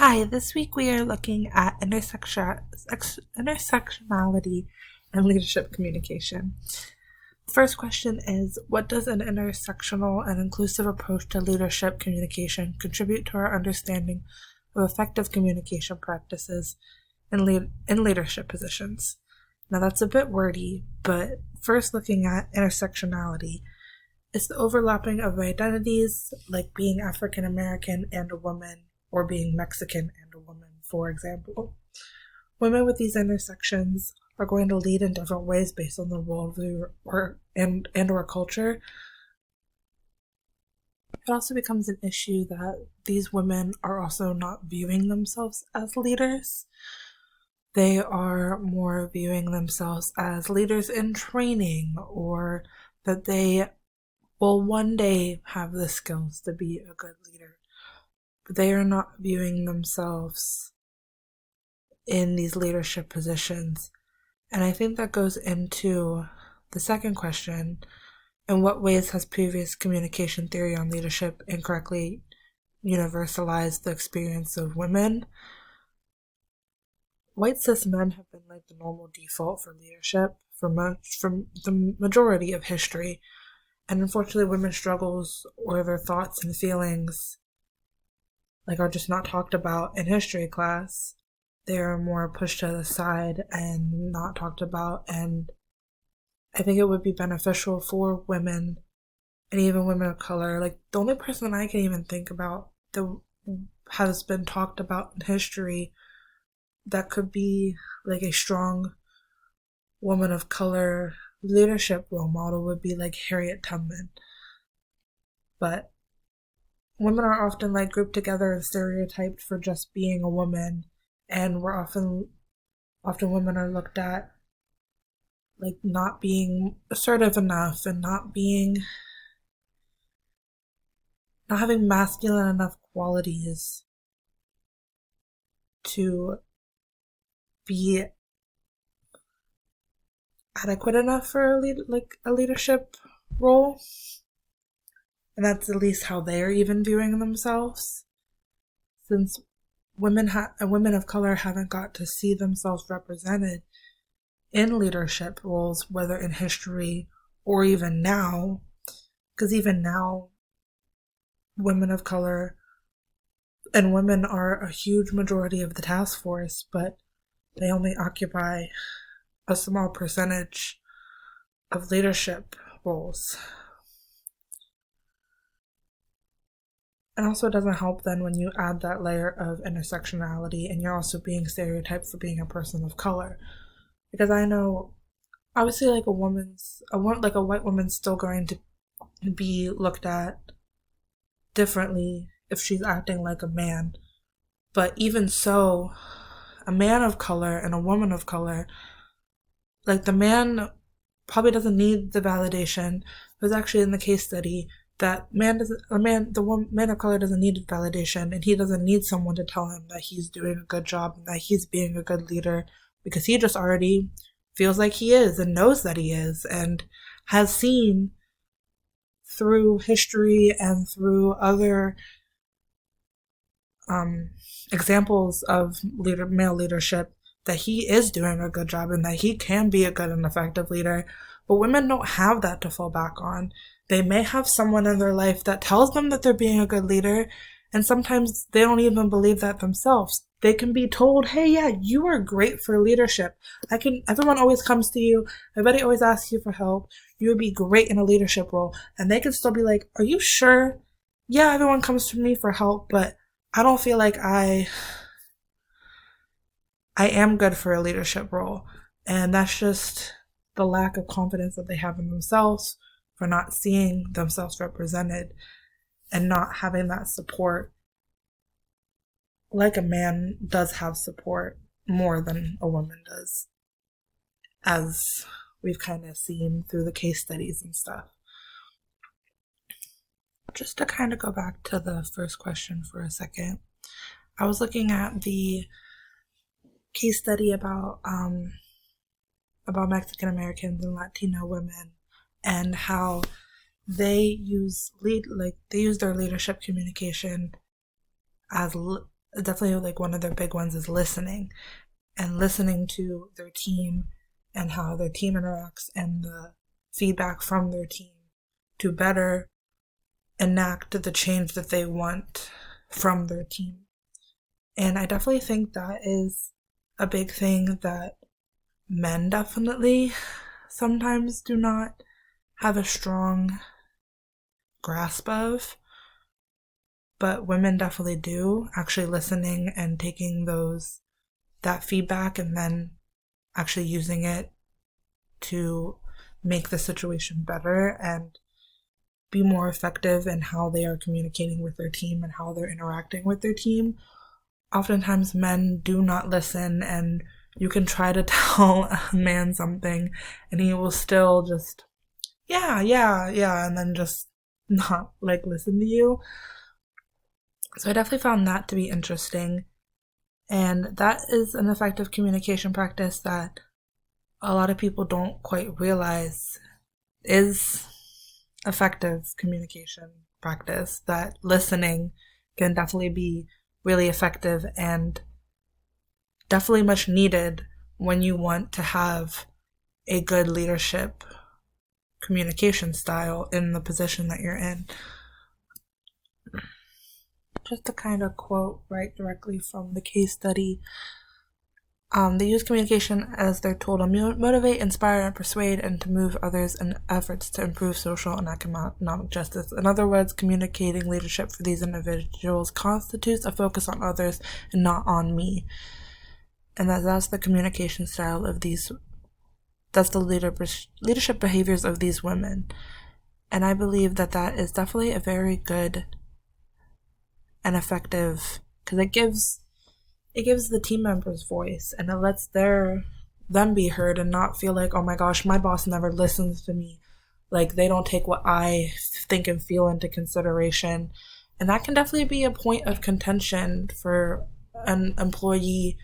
Hi, this week we are looking at intersectionality and leadership communication. The first question is, what does an intersectional and inclusive approach to leadership communication contribute to our understanding of effective communication practices in leadership positions? Now that's a bit wordy, but first looking at intersectionality, it's the overlapping of identities like being African American and a woman, or being Mexican and a woman, for example. Women with these intersections are going to lead in different ways based on their worldview or culture. It also becomes an issue that these women are also not viewing themselves as leaders. They are more viewing themselves as leaders in training, or that they will one day have the skills to be a good leader. But they are not viewing themselves in these leadership positions. And I think that goes into the second question: in what ways has previous communication theory on leadership incorrectly universalized the experience of women? White cis men have been like the normal default for leadership from the majority of history. And unfortunately, women's struggles or their thoughts and feelings are just not talked about in history class. They're more pushed to the side and not talked about. And I think it would be beneficial for women and even women of color. The only person I can even think about that has been talked about in history that could be a strong woman of color leadership role model would be Harriet Tubman. But women are often grouped together and stereotyped for just being a woman, and we're often women are looked at not being assertive enough and not having masculine enough qualities to be adequate enough for a leadership role. And that's at least how they're even viewing themselves, since women of color haven't got to see themselves represented in leadership roles, whether in history or even now. Because even now, women of color and women are a huge majority of the task force, but they only occupy a small percentage of leadership roles. And also, it doesn't help then when you add that layer of intersectionality and you're also being stereotyped for being a person of color. Because I know, obviously, a white woman's still going to be looked at differently if she's acting like a man. But even so, a man of color and a woman of color, the man probably doesn't need the validation. It was actually in the case study that the man of color doesn't need validation, and he doesn't need someone to tell him that he's doing a good job and that he's being a good leader, because he just already feels like he is and knows that he is, and has seen through history and through other examples of male leadership that he is doing a good job and that he can be a good and effective leader. But women don't have that to fall back on. They may have someone in their life that tells them that they're being a good leader, and sometimes they don't even believe that themselves. They can be told, hey, yeah, you are great for leadership. Everyone always comes to you. Everybody always asks you for help. You would be great in a leadership role. And they can still be like, are you sure? Yeah, everyone comes to me for help, but I don't feel like I am good for a leadership role. And that's just the lack of confidence that they have in themselves, for not seeing themselves represented and not having that support. A man does have support more than a woman does, as we've kind of seen through the case studies and stuff. Just to kind of go back to the first question for a second, I was looking at the case study about Mexican Americans and Latino women, and how they use their leadership communication as definitely like one of their big ones is listening, and listening to their team and how their team interacts and the feedback from their team to better enact the change that they want from their team. And I definitely think that is a big thing that men definitely sometimes do not have a strong grasp of, but women definitely do, actually listening and taking that feedback and then actually using it to make the situation better and be more effective in how they are communicating with their team and how they're interacting with their team. Oftentimes men do not listen, and you can try to tell a man something and he will still just, yeah, and then just not like listen to you. So I definitely found that to be interesting. And that is an effective communication practice that a lot of people don't quite realize is effective communication practice, that listening can definitely be really effective and definitely much needed when you want to have a good leadership communication style in the position that you're in. Just to kind of quote right directly from the case study, they use communication as their tool to motivate, inspire, and persuade, and to move others in efforts to improve social and economic justice. In other words, communicating leadership for these individuals constitutes a focus on others and not on me. And that's the communication style of that's the leadership behaviors of these women. And I believe that is definitely a very good and effective, because it gives the team members voice, and it lets them be heard and not feel like, oh my gosh, my boss never listens to me. Like, they don't take what I think and feel into consideration. And that can definitely be a point of contention for an employee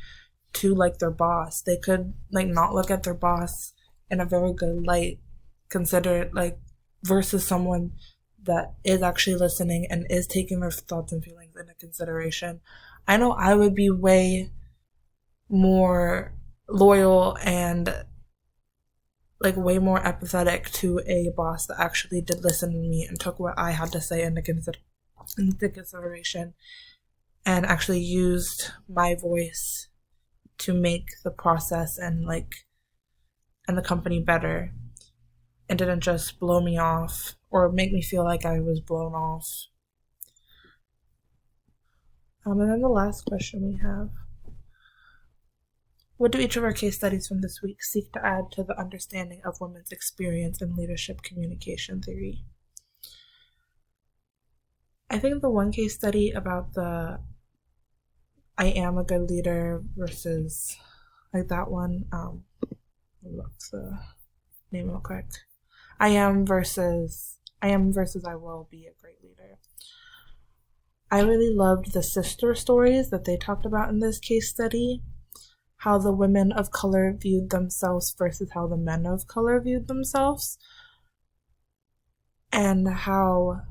to like their boss. They could like not look at their boss in a very good light, consider it like, versus someone that is actually listening and is taking their thoughts and feelings into consideration. I know I would be way more loyal and like way more empathetic to a boss that actually did listen to me and took what I had to say into consideration and actually used my voice to make the process and the company better, and didn't just blow me off or make me feel like I was blown off. And then the last question we have: what do each of our case studies from this week seek to add to the understanding of women's experience in leadership communication theory? I think the one case study about the I am a good leader versus like that one, what's the name real quick? I am versus I will be a great leader. I really loved the sister stories that they talked about in this case study, how the women of color viewed themselves versus how the men of color viewed themselves, and how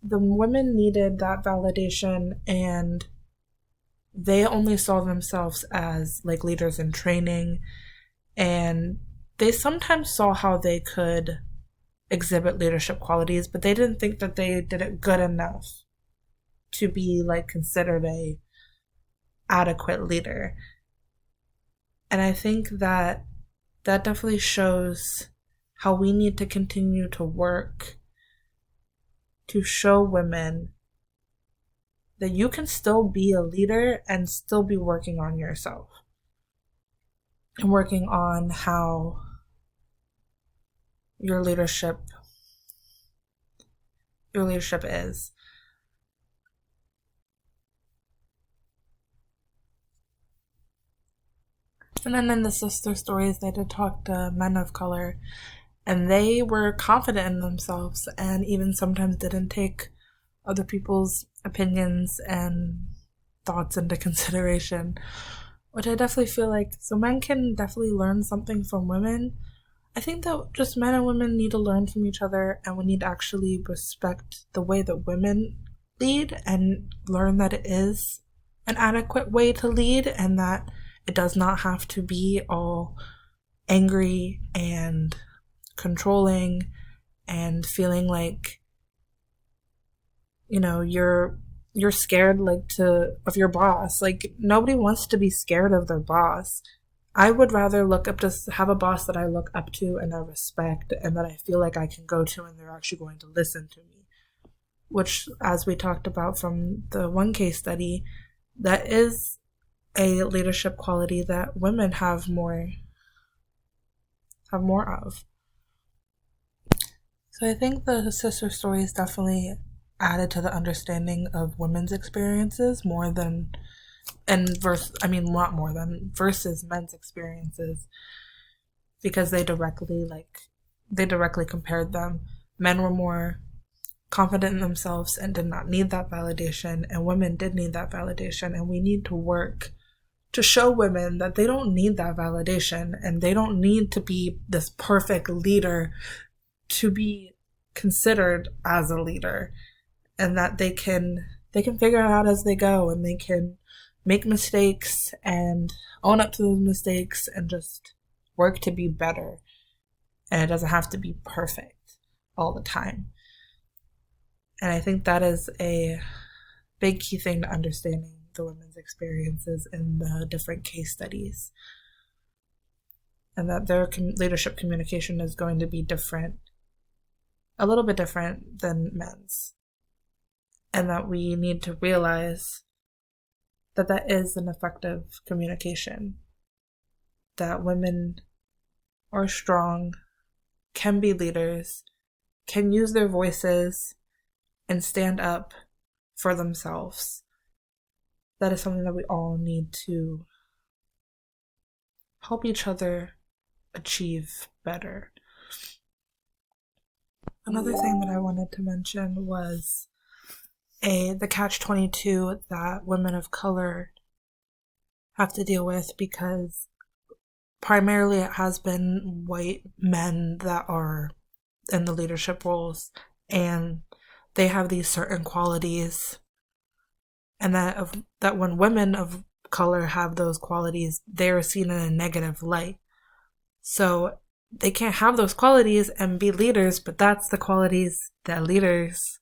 the women needed that validation and they only saw themselves as like leaders in training, and they sometimes saw how they could exhibit leadership qualities, but they didn't think that they did it good enough to be like considered a adequate leader. And I think that definitely shows how we need to continue to work to show women that you can still be a leader and still be working on yourself and working on how your leadership is. And then in the sister stories, they did talk to men of color, and they were confident in themselves and even sometimes didn't take other people's opinions and thoughts into consideration, which I definitely feel like, so men can definitely learn something from women. I think that just men and women need to learn from each other, and we need to actually respect the way that women lead and learn that it is an adequate way to lead and that it does not have to be all angry and controlling and feeling like, you're scared of your boss. Like, nobody wants to be scared of their boss. I would rather have a boss that I look up to and I respect and that I feel like I can go to and they're actually going to listen to me. Which, as we talked about from the one case study, that is a leadership quality that women have more of. So I think the sister stories definitely added to the understanding of women's experiences more than lot more than versus men's experiences, because they directly compared them. Men were more confident in themselves and did not need that validation, and women did need that validation, and we need to work to show women that they don't need that validation and they don't need to be this perfect leader to be considered as a leader, and that they can figure it out as they go, and they can make mistakes and own up to those mistakes and just work to be better. And it doesn't have to be perfect all the time. And I think that is a big key thing to understanding the women's experiences in the different case studies. And that their leadership communication is going to be different, a little bit different than men's. And that we need to realize that that is an effective communication. That women are strong, can be leaders, can use their voices, and stand up for themselves. That is something that we all need to help each other achieve better. Another thing that I wanted to mention was the catch-22 that women of color have to deal with, because primarily it has been white men that are in the leadership roles, and they have these certain qualities, and that when women of color have those qualities, they're seen in a negative light. So they can't have those qualities and be leaders, but that's the qualities that leaders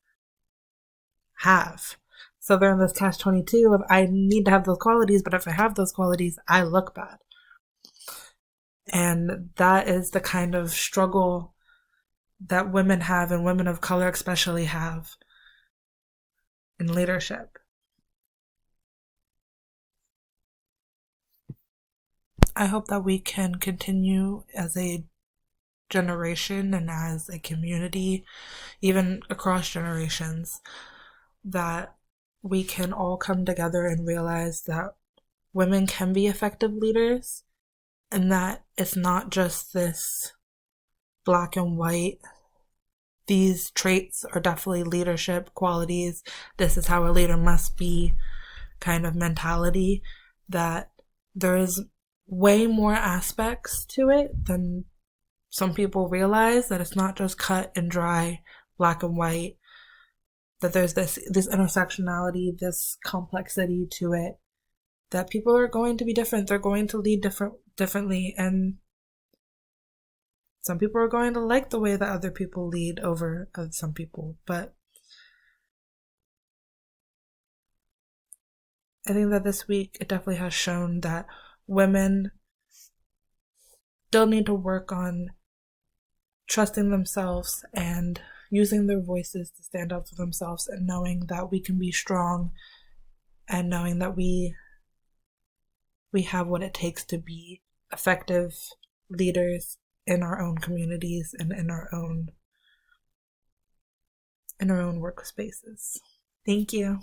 have. So they're in this catch-22 of, I need to have those qualities, but if I have those qualities, I look bad. And that is the kind of struggle that women have, and women of color especially have, in leadership. I hope that we can continue as a generation and as a community, even across generations, that we can all come together and realize that women can be effective leaders, and that it's not just this black and white. These traits are definitely leadership qualities. This is how a leader must be kind of mentality, that there is way more aspects to it than some people realize, that it's not just cut and dry, black and white, that there's this intersectionality, this complexity to it, that people are going to be different. They're going to lead differently, and some people are going to like the way that other people lead over some people. But I think that this week it definitely has shown that women still need to work on trusting themselves and using their voices to stand up for themselves, and knowing that we can be strong, and knowing that we have what it takes to be effective leaders in our own communities and in our own workspaces. Thank you.